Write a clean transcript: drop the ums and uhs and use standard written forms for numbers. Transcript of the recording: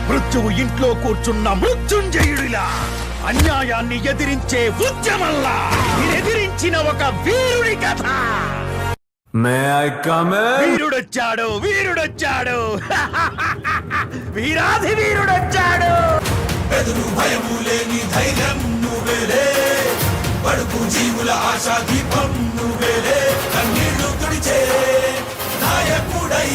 మృత్యువు ఇంట్లో కూర్చున్న మృత్యుంజయుడిలా, అన్యాయాన్ని ఎదిరించే ఉద్యమంలా ఎదిరించిన ఒక వీరుడి కథ. వీరుడొచ్చాడు, వీరుడొచ్చాడు, వీరాధి వీరుడొచ్చాడు. ఎదురు భయము లేని ధైర్యం నువ్వేలే, బడుగు జీవుల ఆశా దీపం నువ్వేలే, కన్నీళ్లు తుడిచే నాయకుడై